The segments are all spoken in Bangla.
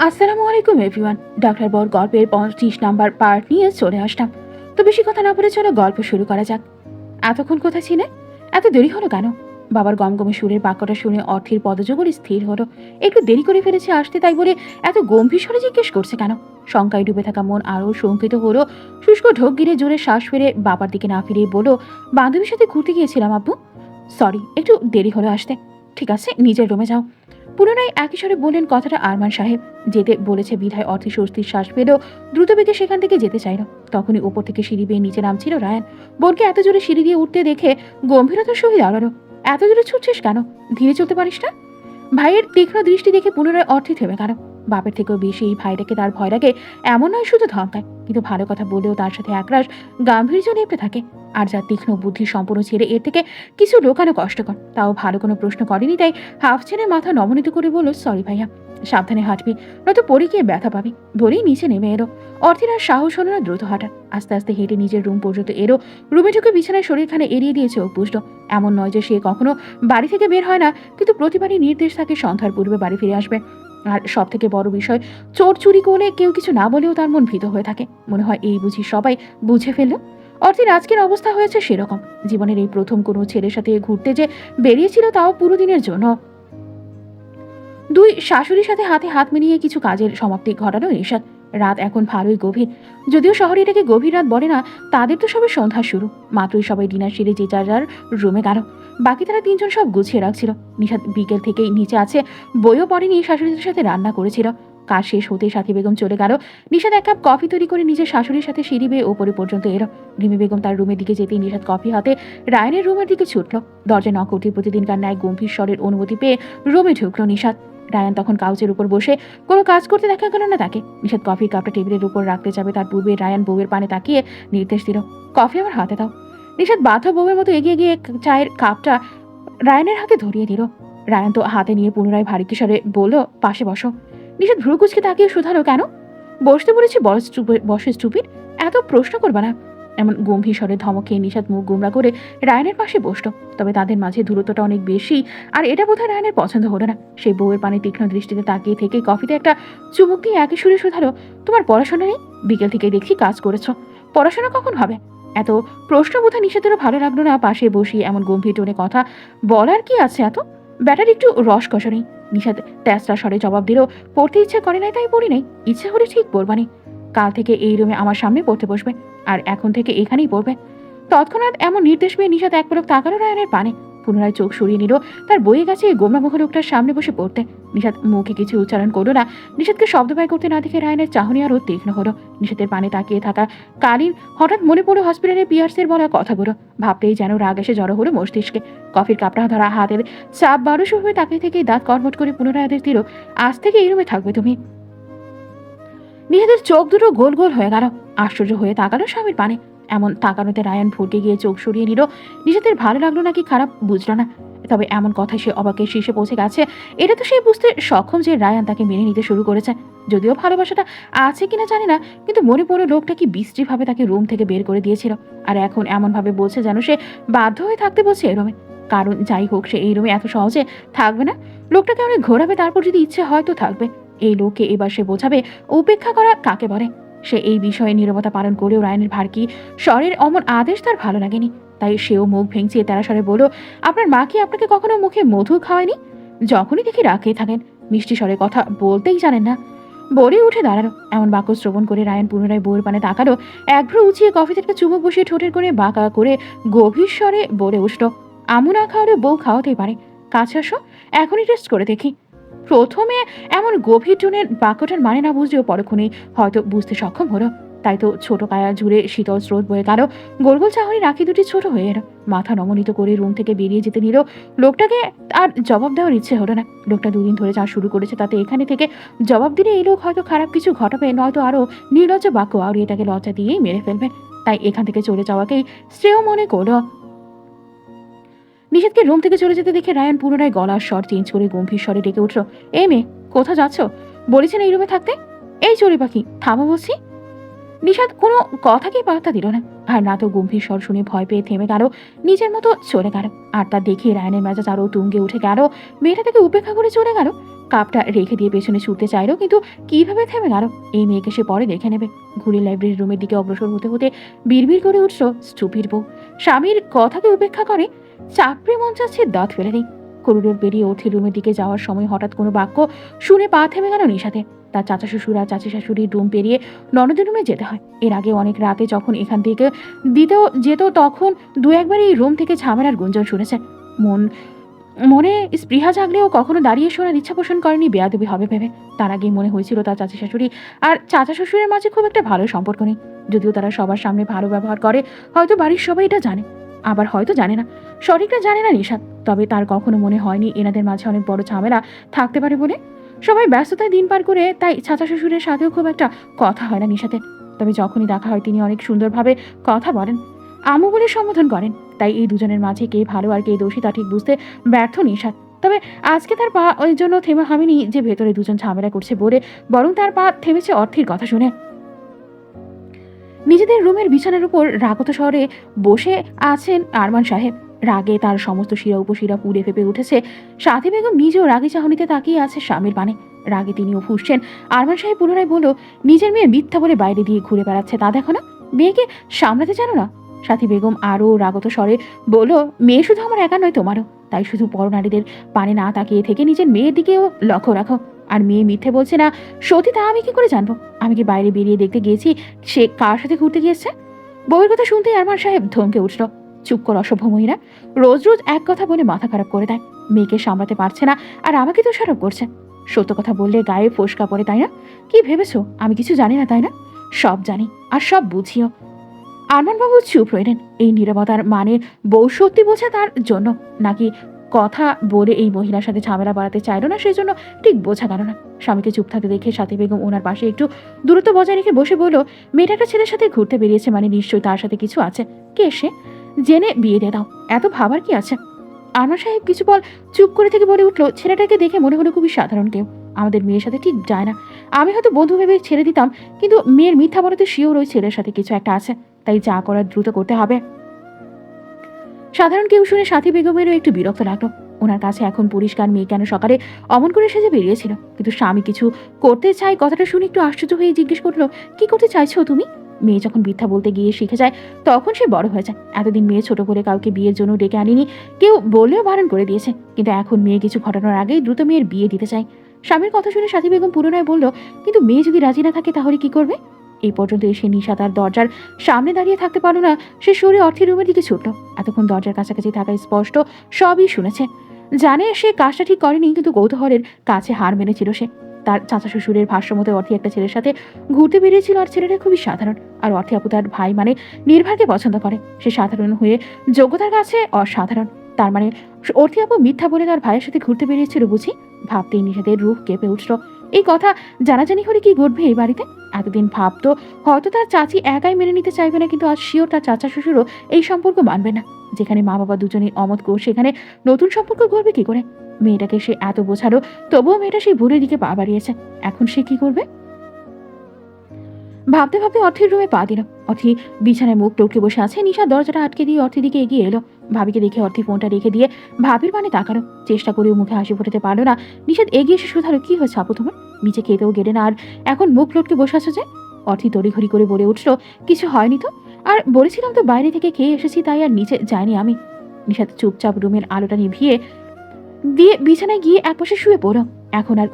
আসসালামু আলাইকুম এভরিওয়ান। ডাক্তার বর গল্পের 25 নাম্বার পার্ট নিয়ে চলে আসলাম। তো বেশি কথা না বলে চলো গল্প শুরু করা যাক। এতক্ষণ কোথায় ছিলে? এত দেরি হলো কেন? বাবার গমগমে সুরের বাক্যটা শুনে অর্থের পদযোগল স্থির হলো। একটু দেরি করে ফেলেছে আসতে, তাই বলে এত গম্ভীর স্বরে জিজ্ঞেস করছে কেন? শঙ্কায় ডুবে থাকা মন আরও শঙ্কিত হলো। শুষ্ক ঢোক গিরে জোরে শ্বাস ফেলে বাবার দিকে না ফিরে বলো, বান্ধবীর সাথে ঘুরতে গিয়েছিলাম আব্বু। সরি, একটু দেরি হলো আসতে। ঠিক আছে, নিজের রুমে যাও। পুনরায় একই স্বরে বললেন কথাটা আরমান সাহেব। যেতে বলেছে বিধায় অর্থে স্বস্তির শ্বাস পেলেও দ্রুত বেগে সেখান থেকে যেতে চাইল। তখনই ওপর থেকে সিঁড়ি বেয়ে নিচে নামছিল রায়ান। বোনকে এত জোরে সিঁড়ি দিয়ে উঠতে দেখে গম্ভীরতার সহিত আড়ালো। এত জোরে ছুটছিস কেন? ধীরে চলতে পারিস না? ভাইয়ের তীক্ষ্ণ দৃষ্টি দেখে পুনরায় অর্থে থেমে গেল। বাপের থেকেও বেশি এই ভাইটাকে তার ভয় লাগে। এমন নয় শুধু ধমকায়, কিন্তু ভালো কথা বললেও তার সাথে একরাশ গাম্ভীর্য নেপে থাকে। আর যার তীক্ষ্ণ বুদ্ধি সম্পূর্ণ ছেড়ে এর থেকে কিছু লোকানো কষ্টকর। তাও ভালো কোনো প্রশ্ন করেনি, তাই হাফ ছেড়ে মাথা নমনীত করে বলল, সরি ভাইয়া, সাবধানে হাঁটবি, নয়তো পড়ে গিয়ে ব্যথা পাবি। বলেই নিচে নেমে এলো। অর্থের আর সাহস হলো না দ্রুত হাঁটার। আস্তে আস্তে হেঁটে নিজের রুম পর্যন্ত এলো। রুমে ঢুকে বিছানায় শরীরখানে এড়িয়ে দিয়ে চোখ বুঝল। এমন নয় যে সে কখনো বাড়ি থেকে বের হয় না, কিন্তু প্রতিবারই নির্দেশ থাকে সন্ধ্যার পূর্বে বাড়ি ফিরে আসবে। আর সব থেকে বড় বিষয়, চোর চুরি করলে কেউ কিছু না বলেও তার মন ভীত হয়ে থাকে। মনে হয় এই বুঝি সবাই বুঝে ফেলল। অর্থের আজকের অবস্থা হয়েছে সেরকম। জীবনের এই প্রথম কোনো ছেলের সাথে ঘুরতে যে বেরিয়েছিল, তাও পুরো দিনের জন্য। দুই শাশুড়ির সাথে হাতে হাত মিলিয়ে কিছু কাজের সমাপ্তি ঘটানো নিষাদ। রাত এখন ভালোই গভীর। যদিও শহরে এটাকে গভীর রাত বলে না, তাদের তো সবে সন্ধ্যা শুরু। মাত্রই সবাই ডিনার সেরে যে যার যার রুমে গেল। বাকি তারা তিনজন সব গুছিয়ে রাখছিল। নিষাদ বিকেল থেকেই নিচে আছে, বইও পড়েনি, শাশুড়িদের সাথে রান্না করেছিল। কাজ শেষ হতে সাথী বেগম চলে গেল। নিষাদ এক কাপ কফি তৈরি করে নিজের শাশুড়ির সাথে সিঁড়ি বেয়ে ওপরে পর্যন্ত এলো। রিমি বেগম তার রুমের দিকে যেতেই নিষাদ কফি হাতে রায়নের রুমের দিকে ছুটল। দরজায় নক করতে প্রতিদিনকার ন্যায় গম্ভীর স্বরের অনুমতি পেয়ে রুমে ঢুকলো নিষাদ। রায়ান তখন কাউচের উপর বসে, কোনো কাজ করতে দেখা গেল না তাকে। নিষাদ কফির কাপটা টেবিলের উপর রাখতে যাবে, তার পূর্বে রায়ান বউয়ের পানে তাকিয়ে নির্দেশ দিল, কফি আমার হাতে দাও। নিষাদ বাধ্য বউয়ের মতো এগিয়ে গিয়ে চায়ের কাপটা রায়ানের হাতে ধরিয়ে দিল। রায়ান তো হাতে নিয়ে পুনরায় ভারী কিশোরে বলল, পাশে বসো। নিষাদ ভ্রু কুচকে তাকিয়ে শুধালো, কেন? বসতে বলেছি, বসে স্টুপিড, এত প্রশ্ন করবা না। এমন গম্ভীর স্বরে ধমক খেয়ে নিষাদ মুখ গোমরা করে রায়ানের পাশে বসলো। তবে তাদের মাঝে দূরত্বটা অনেক বেশি, আর এটা বোধহয় রায়ানের পছন্দ হলো না। সেই বউয়ের পানে তীক্ষ্ণ দৃষ্টিতে তাকিয়ে থেকে কফিতে একটা চুমুক দিয়ে একই সুরে শুধালো, তোমার পড়াশোনা নেই? বিকেল থেকে দেখছি কাজ করেছ, পড়াশোনা কখন হবে? এত প্রশ্ন বোধহয় নিষাদেরও ভালো লাগলো না। পাশে বসিয়ে এমন গম্ভীর টোনে কথা বলার কি আছে এত? ব্যাটার একটু রস কষানি। নিষাদ তেসরা স্বরে জবাব দিল, পড়তে ইচ্ছে করে নাই তাই পড়ি নাই, ইচ্ছে হলে ঠিক পড়বানি। কাল থেকে এই রুমে আমার সামনে পড়তে বসবে, আর এখন থেকে এখানেই পড়বে। তৎক্ষণাৎ এমন নির্দেশ পেয়ে নিষাদ এক পলক তাকালো রায়ানের পানে। পুনরায় চোখ সরিয়ে নিল। তার বইয়ে গেছে গোমরামুখ লোকটার সামনে বসে পড়তে। নিষাদ মুখে কিছু উচ্চারণ করলো না। নিষাদকে শব্দ ব্যয় করতে না দেখে রায়ানের চাহনি আরও তীক্ষ্ণ হলো। নিষাদের পানে তাকিয়ে থাকা কালীন হঠাৎ মনে পড়লো হসপিটালে পিয়ার্সের বলা কথাগুলো। ভাবতেই যেন রাগ এসে জড়ো হলো মস্তিষ্কে। কফির কাপটা ধরা হাতের চাপ বারোশো হয়ে তাকিয়ে থেকেই দাঁত কটমট করে পুনরায় আদেশ দিল, আজ থেকে এই রুমে থাকবে তুমি। নিষাদের চোখ দুটো গোল গোল হয়ে গেল। আশ্চর্য হয়ে তাকালো স্বামীর পানে। এমন তাকানোতে রায়ান ভুলকে গিয়ে চোখ সরিয়ে নিল। নিষাদের ভালো লাগলো নাকি খারাপ বুঝলো না, তবে এমন কথায় সে অবাকের শীর্ষে পৌঁছে গেছে এটা তো সে বুঝতে সক্ষম যে রায়ান তাকে মেনে নিতে শুরু করেছে। যদিও ভালোবাসাটা আছে কিনা জানি না, কিন্তু মনে পড়ে লোকটা কি বিশ্রীভাবে তাকে রুম থেকে বের করে দিয়েছিল। আর এখন এমন ভাবে বলছে যেন সে বাধ্য হয়ে থাকতে বলছে এই রুমে। কারণ যাই হোক, সে এই রুমে এত সহজে থাকবে না। লোকটাকে অনেক ঘোরাবে, তারপর যদি ইচ্ছে হয় তো থাকবে। এই লোককে এবার সে বোঝাবে উপেক্ষা করা কাকে বলে। সে এই বিষয়ে নীরবতা পালন করেও রায়ানের ভারকি স্বরের অমন আদেশ তার ভালো লাগেনি। তাই সেও মুখ ভেঙচিয়ে তারা স্বরে বলল, আপনার মা কি আপনাকে কখনো মুখে মধু খাওয়ায়নি? যখনই দেখি রাখেই থাকেন, মিষ্টি স্বরে কথা বলতেই জানেন না। বলে উঠে দাঁড়ালো। এমন বাক্য শ্রবণ করে রায়ান পুনরায় বউয়ের পানে তাকালো। এক ভ্রু উঁচিয়ে কফিতে একটা চুমুক বসিয়ে ঠোঁটের করে বাঁকা করে গভীর স্বরে বলে উঠল, আমু না খাওয়ালে বউ খাওয়াতেই পারে, কাছে আসো, এখনই টেস্ট করে দেখি। প্রথমে এমন গভীর টোনের বাক্যটার মানে না বুঝলেও পরক্ষণেই হয়তো বুঝতে সক্ষম হলো। তাই তো ছোট কায়া জুড়ে শীতল স্রোত বয়ে গেল। গোল গোল চাহনি রাখি দুটি ছোট হয়ে এলো। মাথা নমনীত করে রুম থেকে বেরিয়ে যেতে নিল। লোকটাকে আর জবাব দেওয়ার ইচ্ছে হলো না। লোকটা দুদিন ধরে যা শুরু করেছে তাতে এখানে থেকে জবাব দিলে এই লোক হয়তো খারাপ কিছু ঘটাবে, নয়তো আরো নির্লজ্জ বাক্য আউড়িয়ে তাকে লজ্জা দিয়েই মেরে ফেলবে। তাই এখান থেকে চলে যাওয়াকেই শ্রেয় মনে করলো। নিষাদকে রুম থেকে চলে যেতে দেখে রায়ান পুনরায় গলার স্বর চেঞ্জ করে গম্ভীর স্বরে ডেকে উঠল, এই মেয়ে, কোথা যাচ্ছ? বলেছেন এই রুমে থাকতে। এই চড়ি পাখি, থামো বলছি। নিষাদ কোনো কথাকেই পাত্তা দিল না। আর না তো গম্ভীর স্বর শুনে ভয় পেয়ে থেমে গেল, নিজের মতো চলে গেল। আর তা দেখে রায়ানের মেজাজ আরো তুঙ্গে উঠে গেল। মেয়েটা তাকে উপেক্ষা করে চলে গেল। কাপটা রেখে দিয়ে পেছনে ছুটতে চাইলো, কিন্তু কিভাবে থেমে গেল। এই মেয়েকে সে পরে দেখে নেবে। ঘুরে লাইব্রেরি রুমের দিকে অগ্রসর হতে হতে বিড়বিড় করে উঠল স্টুপির বউ। স্বামীর কথাকে উপেক্ষা করে চাপড়ে মন চাচ্ছে দাঁত ফেলে নেই। করিডোর পেরিয়ে অর্থির রুমের দিকে যাওয়ার সময় হঠাৎ কোনো বাক্য শুনে পা থেমে গেল নিশাতে। তার চাচা শ্বশুর আর চাচি শাশুড়ির রুম পেরিয়ে ননদের রুমে যেতে হয়। এর আগে অনেক রাতে যখন এখান থেকে দিতেও যেত, তখন দু একবার এই রুম থেকে ঝামেলার গুঞ্জন শুনেছে। মনে স্পৃহা জাগলেও কখনো দাঁড়িয়ে শোনার ইচ্ছা পোষণ করেনি বেয়াদবি হবে ভেবে। তার আগেই মনে হয়েছিল তার চাচি শাশুড়ি আর চাচা শ্বশুরের মাঝে খুব একটা ভালো সম্পর্ক নেই। যদিও তারা সবার সামনে ভালো ব্যবহার করে, হয়তো বাড়ির সবাই এটা জানে, আবার হয়তো জানে না। সঠিকটা জানে না নিশাত। তবে তার কখনো মনে হয়নি এনাদের মাঝে অনেক বড় ঝামেলা থাকতে পারে বলে। সবাই ব্যস্ততায় দিন পার করে, তাই চাচা শ্বশুরের সাথেও খুব একটা কথা হয় না নিশাতের। তবে যখনই দেখা হয় তিনি অনেক সুন্দরভাবে কথা বলেন, আমু বলে সম্বোধন করেন। তাই এই দুজনের মাঝে কে ভালো আর কে দোষী তা ঠিক বুঝতে ব্যর্থ নিশাত। তবে আজকে তার পা ওই জন্য থেমে হামেনি যে ভেতরে দুজন ঝামেলা করছে বলে, বরং তার পা থেমেছে অর্থের কথা শুনে। নিজেদের রুমের বিছানার উপর রাগত শহরে বসে আছেন আরমান সাহেব। রাগে তার সমস্ত শিরা উপশিরা পুড়ে ফেপে উঠেছে। সাথী বেগম নিজেও রাগী চাহনিতে তাকিয়ে আছে স্বামীর পানে। রাগে তিনিও ফুঁসছেন। আরমান সাহেব পুনরায় বলল, নিজের মেয়ে মিথ্যা বলে বাইরে দিয়ে ঘুরে বেড়াচ্ছে, তা দেখো না? মেয়েকে সামলাতে জানো না? সাথী বেগম আরও রাগত স্বরে বলল, মেয়ে শুধু আমার একা নয়, তোমারও। তাই শুধু পরনারীদের পানে না তাকিয়ে থেকে নিজের মেয়ের দিকেও লক্ষ্য রাখো। আর মেয়ে মিথ্যে বলছে না সত্যি, তা আমি কি করে জানবো? আমি কি বাইরে বেরিয়ে দেখতে গিয়েছি সে কার সাথে ঘুরতে গিয়েছে? বউয়ের কথা শুনতে আরমান সাহেব ধমকে উঠল। চুপ কর অসভ্য মহিলা, রোজ রোজ এক কথা বলে মাথা খারাপ করে দেয়। মেয়েকে সামলাতে পারছে না আর আমাকে তো দোষারোপ করছে। সত্য কথা বললে গায়ে ফোসকা পড়ে, তাই না? কি ভেবেছো আমি কিছু জানি না, তাই না? সব জানি আর সব বুঝিও। আরমানবাবু চুপ রইলেন। এই নীরবতার মানে বউ সত্যি বোঝা তার জন্য, নাকি কথা বলে এই মহিলার সাথে ঝামেলা বাড়াতে চাইল না সেজন্য, ঠিক বোঝা গেল না। স্বামীকে চুপ থাকতে দেখে সাথী বেগম ওনার পাশে একটু দূরত্ব বজায় রেখে বসে বলল, মেয়েটা একটা ছেলের সাথে ঘুরতে বেরিয়েছে মানে নিশ্চয়ই তার সাথে কিছু আছে। কে সে? জেনে বিয়ে দিয়ে দাও, এত ভাবার কি আছে? আরমান সাহেব কিছু বল চুপ করে থেকে বলে উঠল, ছেলেটাকে দেখে মনে হলো খুবই সাধারণ কেউ, আমাদের মেয়ের সাথে ঠিক যায় না। আমি হয়তো বন্ধু ভেবে ছেড়ে দিতাম, কিন্তু মেয়ের মিথ্যা বলাতে শিওর ওই ছেলের সাথে কিছু একটা আছে। তাই যা করার দ্রুত করতে হবে। সাধারণ কেউ শুনে সাথী বেগমেরও একটু বিরক্ত লাগলো। ওনার কাছে এখন পরিষ্কার মেয়ে কেন সকালে অমন করে সেজে বেরিয়েছিল, কিন্তু স্বামী কিছু করতে চায় কথাটা শুনে একটু আশ্চর্য হয়ে জিজ্ঞেস করলো, কি করতে চাইছো তুমি? মেয়ে যখন মিথ্যা বলতে গিয়ে শিখে যায় তখন সে বড় হয়ে যায়। এতদিন মেয়ে ছোট করে কাউকে বিয়ের জন্য ডেকে আনিনি, কেউ বললেও বারণ করে দিয়েছে, কিন্তু এখন মেয়ে কিছু ঘটানোর আগেই দ্রুত মেয়ের বিয়ে দিতে চায়। স্বামীর কথা শুনে সাথী বেগম পুনরায় বলল, কিন্তু মেয়ে যদি রাজি না থাকে তাহলে কি করবে? এই পর্যন্ত এসে নিশা তার দরজার সামনে দাঁড়িয়ে থাকতে পারল না। সে সরে অর্থের রুমের দিকে ছুটল। এতক্ষণ দরজার কাছাকাছি থাকায় স্পষ্ট সবই শুনেছে। জানে সে কাজটা ঠিক করেনি, কিন্তু কৌতূহলের কাছে হার মেনেছিল সে। তার চাচা শ্বশুরের ভাষ্যমতে অর্থী একটা ছেলের সাথে ঘুরতে বেরিয়েছিল, আর ছেলেটা খুবই সাধারণ। আর অর্থী আপু তার ভাই মানে নির্ভরকে পছন্দ করে। সে সাধারণ হয়ে যোগ্যতার কাছে অসাধারণ। তার মানে অর্থী আপু মিথ্যা বলে তার ভাইয়ের সাথে ঘুরতে বেরিয়েছিল বুঝি? ভাবতেই নিষেধের রূপ কেঁপে উঠল। এই কথা জানাজানি হলে কি ঘটবে এই বাড়িতে? এতদিন ভাবতো হয়তো তার চাচি একাই মেনে নিতে চাইবে না, কিন্তু আজ শিওর তার চাচা শ্বশুরও এই সম্পর্ক মানবে না। যেখানে মা বাবা দুজনেই অমত কর, সেখানে নতুন সম্পর্ক গড়বে কি করে? মেয়েটাকে সে এত বোঝালো, তবুও মেয়েটা সেই ভুলের দিকে পা বাড়িয়েছে। এখন সে কি করবে? ভাবতে ভাবতে অর্থের রুমে পা দিল। অর্থি বিছানায় মুখ টুকরে বসে আছে। নিশা দরজাটা আটকে দিয়ে অর্থের দিকে এগিয়ে এলো। ভাবিকে দেখে অর্থি ফোনটা রেখে দিয়ে ভাবির পানে তাকালো। চেষ্টা করেও মুখে হাসি ফোটাতে পারলো না। নিষাদ এগিয়ে এসে শুধালো, কি হয়েছে আপু তোমার? নিচে খেতেও গেলে না, আর এখন মুখ লটকে বসে আছো যে? অর্থি তড়িঘড়ি করে বলে উঠল, কিছু হয়নি তো। আর বলেছিলাম তো বাইরে থেকে খেয়ে এসেছি, তাই আর নিচে যায়নি আমি। নিষাদ চুপচাপ রুমের আলোটা নিভিয়ে দিয়ে বিছানায় গিয়ে একপাশে শুয়ে পড়ো। এখন আর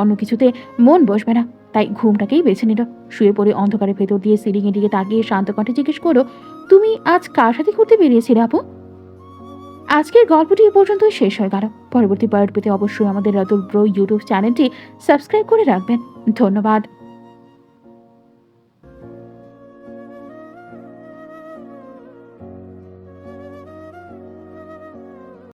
অন্য কিছুতে মন বসবে না, তাই ঘুমটাকেই বেছে নিল। শুয়ে পড়ে অন্ধকারের ভেতর দিয়ে সিলিং এর দিকে তাকিয়ে শান্ত কণ্ঠে জিজ্ঞেস করো, তুমি আজ কার সাথে ঘুরতে বেরিয়েছিলে আপু? আজকের গল্পটি এ পর্যন্তই শেষ হয়ে গেল। পরবর্তী পার্ট পেতে অবশ্যই আমাদের রাতুল ব্রো ইউটিউব চ্যানেলটি সাবস্ক্রাইব করে রাখবেন। ধন্যবাদ।